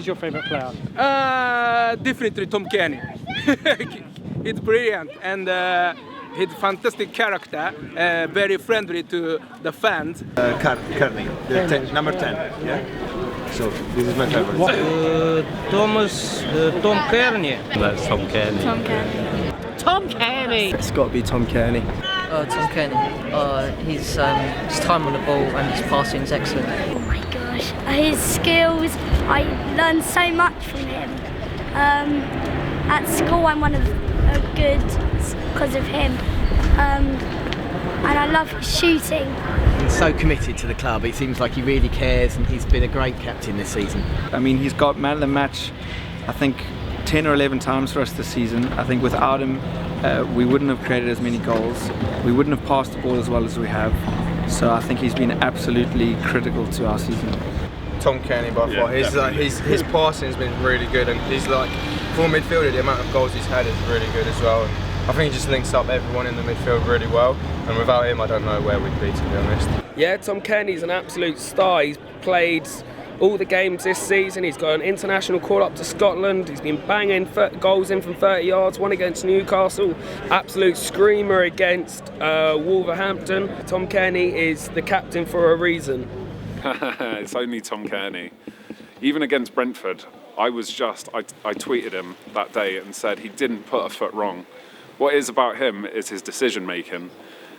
is your favourite player? Definitely Tom Cairney. He's brilliant and he's a fantastic character, very friendly to the fans. Cairney, number 10. Yeah. So this is my favorite. Tom Cairney. That's Tom Cairney. Tom Cairney. Tom Cairney. It's got to be Tom Cairney. Tom Cairney. His time on the ball and his passing is excellent. Oh my gosh, his skills, I learned so much from him. At school I'm one of good because of him. And I love his shooting. He's so committed to the club. It seems like he really cares, and he's been a great captain this season. I mean, he's got man of the match, I think 10 or 11 times for us this season. I think without him, we wouldn't have created as many goals. We wouldn't have passed the ball as well as we have. So I think he's been absolutely critical to our season. Tom Cairney by far. His passing has been really good, and he's like, for a midfielder, the amount of goals he's had is really good as well. I think he just links up everyone in the midfield really well, and without him I don't know where we'd be, to be honest. Yeah, Tom Cairney's an absolute star. He's played all the games this season. He's got an international call up to Scotland. He's been banging goals in from 30 yards, one against Newcastle, absolute screamer against Wolverhampton. Tom Cairney is the captain for a reason. It's only Tom Cairney. Even against Brentford, I tweeted him that day and said he didn't put a foot wrong. What is about him is his decision making.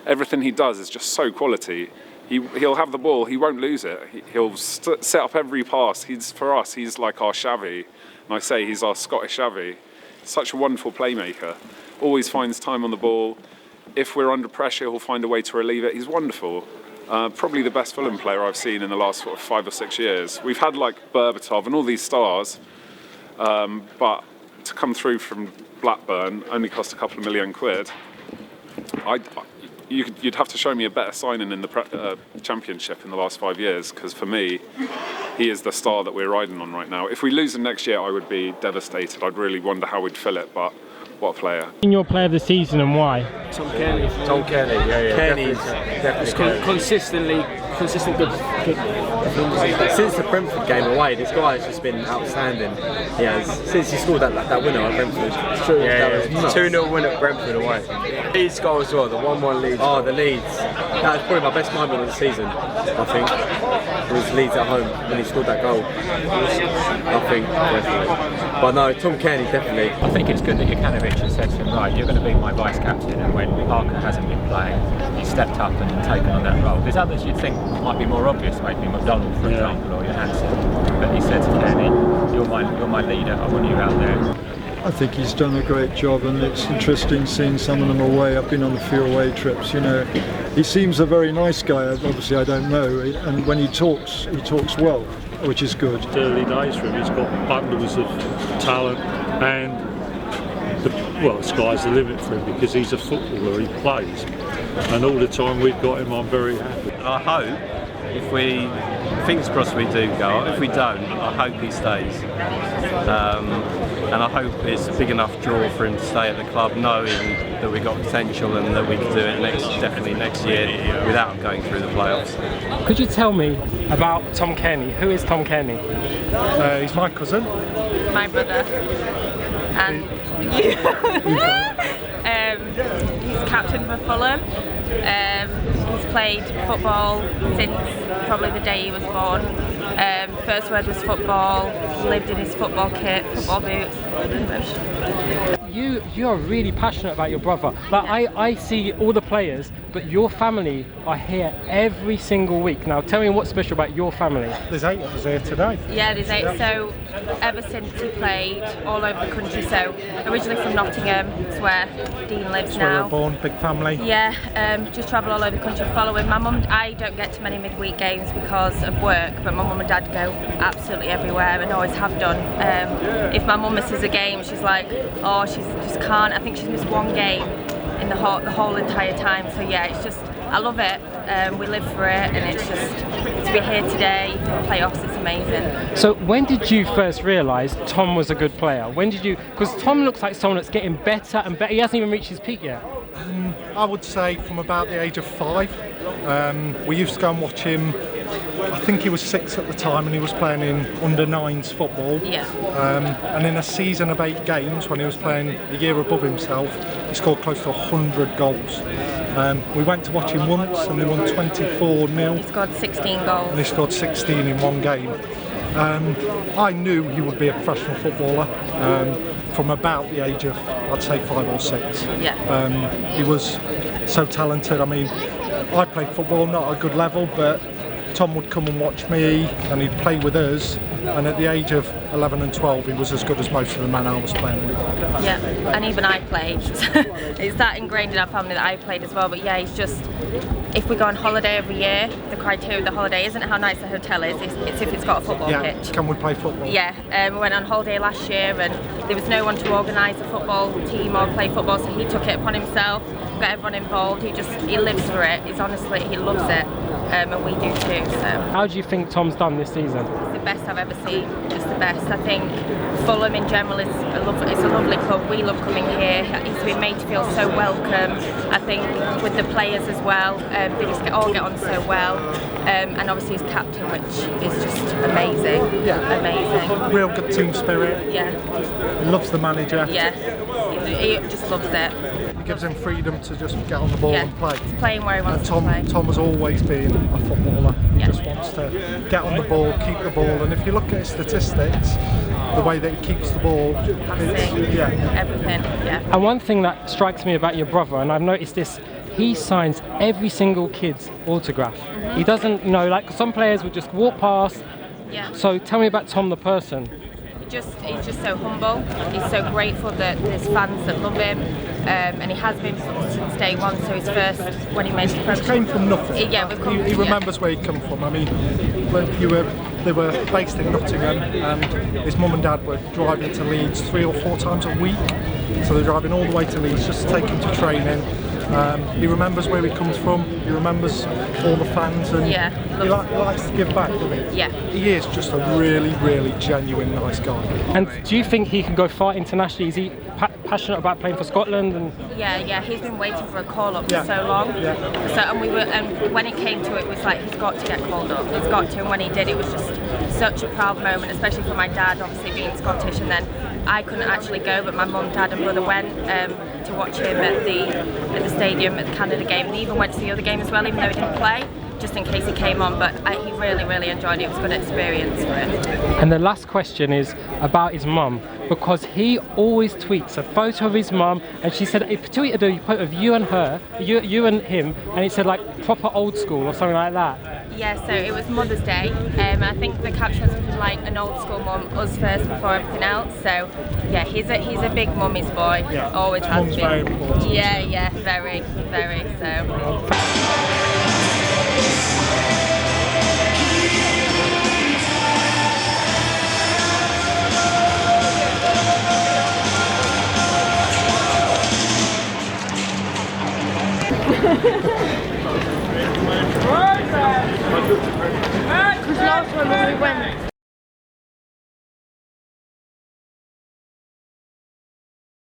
Everything he does is just so quality. He'll have the ball, he won't lose it. He'll set up every pass. For us, he's like our Xavi. And I say he's our Scottish Xavi. Such a wonderful playmaker. Always finds time on the ball. If we're under pressure, he'll find a way to relieve it. He's wonderful. Probably the best Fulham player I've seen in the last 5 or 6 years. We've had like Berbatov and all these stars, but to come through from Blackburn only cost a couple of £1 million. You'd have to show me a better signing in the Championship in the last 5 years, because for me, he is the star that we're riding on right now. If we lose him next year, I would be devastated. I'd really wonder how we'd fill it, but what a player. In your player of the season and why? Tom Cairney. Tom Cairney, yeah. Cairney's Definitely. consistent good. Since the Brentford game away, this guy has just been outstanding. He has. Since he scored that winner at Brentford. It's true. Yeah, 2-0 win at Brentford away. Leeds goal as well, the 1-1 Leeds. Oh, the Leeds. That was probably my best moment of the season, I think. It was Leeds at home when he scored that goal. I think, definitely. But no, Tom Cairney, definitely. I think it's good that Jokanovic has said to him, right, you're going to be my vice captain, and when Parker hasn't been playing, he's stepped up and taken on that role. There's others you'd think might be more obvious, maybe McDonald, for example, or Johansson. But he said to Cairney, you're my leader, I want you out there. I think he's done a great job, and it's interesting seeing some of them away. I've been on a few away trips, you know. He seems a very nice guy, obviously I don't know, and when he talks well, which is good. Early days for him, he's got bundles of talent, and the sky's the limit for him, because he's a footballer, he plays, and all the time we've got him, I'm very happy. I hope, fingers crossed we do go, if we don't, I hope he stays. And I hope it's a big enough draw for him to stay at the club, knowing that we've got potential and that we can do it definitely next year without going through the playoffs. Could you tell me about Tom Cairney? Who is Tom Cairney? He's my cousin. My brother. And you. He's captain for Fulham. He's played football since probably the day he was born. First word was football, lived in his football kit, football boots. You're really passionate about your brother. Like I see all the players, but your family are here every single week. Now tell me what's special about your family. There's 8 of us here today. Yeah, there's 8. So ever since he played all over the country, so originally from Nottingham, it's where Dean lives That's now. where we're born, big family. Yeah, just travel all over the country following. My mum, I don't get to many midweek games because of work, but my mum and dad go absolutely everywhere and always have done. If my mum misses a game, she's like, oh, she just can't. I think she's missed 1 game in the whole entire time. So yeah, it's just, I love it. We live for it, and it's just, to be here today for the playoffs, it's amazing. So when did you first realise Tom was a good player? When did you, because Tom looks like someone that's getting better and better. He hasn't even reached his peak yet. I would say from about the age of 5. We used to go and watch him I think he was 6 at the time, and he was playing in under-9s football. Yeah. And in a season of 8 games, when he was playing the year above himself, he scored close to 100 goals. We went to watch him once, and they won 24-0. He scored 16 goals. And he scored 16 in one game. I knew he would be a professional footballer from about the age of, I'd say, 5 or 6. Yeah. He was so talented. I mean, I played football, not at a good level, but Tom would come and watch me, and he'd play with us, and at the age of 11 and 12 he was as good as most of the men I was playing with. Yeah, and even I played. It's that ingrained in our family that I played as well, but yeah, he's just, if we go on holiday every year, the criteria of the holiday isn't how nice the hotel is, it's if it's got a football pitch. Can we play football? Yeah, we went on holiday last year and there was no one to organise a football team or play football, so he took it upon himself, got everyone involved, he lives for it, he loves it. And we do too. So. How do you think Tom's done this season? It's the best I've ever seen. Just the best. I think Fulham in general is a lovely club. We love coming here. He's been made to feel so welcome. I think with the players as well, they just all get on so well. And obviously he's captain, which is just amazing. Yeah. Amazing. Real good team spirit. Yeah. He loves the manager. Yeah. He just loves it. Gives him freedom to just get on the ball and play. He's playing where he wants to play. Tom has always been a footballer. He just wants to get on the ball, keep the ball, and if you look at his statistics, the way that he keeps the ball, everything. Yeah. And one thing that strikes me about your brother, and I've noticed this, he signs every single kid's autograph. Mm-hmm. He doesn't, like some players would just walk past. Yeah. So tell me about Tom the person. He's just so humble. He's so grateful that there's fans that love him, and he has been since day one. So his first, when he made the promotion, he came from nothing. Yeah, we've come. He remembers where he'd come from. I mean, when they were based in Nottingham, and his mum and dad were driving to Leeds 3 or 4 times a week. So they're driving all the way to Leeds just to take him to training. He remembers where he comes from. He remembers all the fans, and he likes to give back, doesn't he? Yeah. He is just a really, really genuine, nice guy. And do you think he can go far internationally? Is he passionate about playing for Scotland? And Yeah. He's been waiting for a call up for so long. Yeah. So and when it came to it, it was like he's got to get called up. He's got to, and when he did, it was just such a proud moment, especially for my dad, obviously being Scottish, and then I couldn't actually go, but my mum, dad, and brother went to watch him at the stadium at the Canada game. They even went to the other game as well, even though he didn't play, just in case he came on. But he really, really enjoyed it. It was a good experience for him. And the last question is about his mum, because he always tweets a photo of his mum, and she said he tweeted a photo of you and her, you and him, and it said like proper old school or something like that. Yeah, so it was Mother's Day, and I think the caption was something like an old school mum, us first before everything else. So yeah, he's a big mummy's boy. Yeah. Always has Mum's been. very important. Yeah, very, very. So.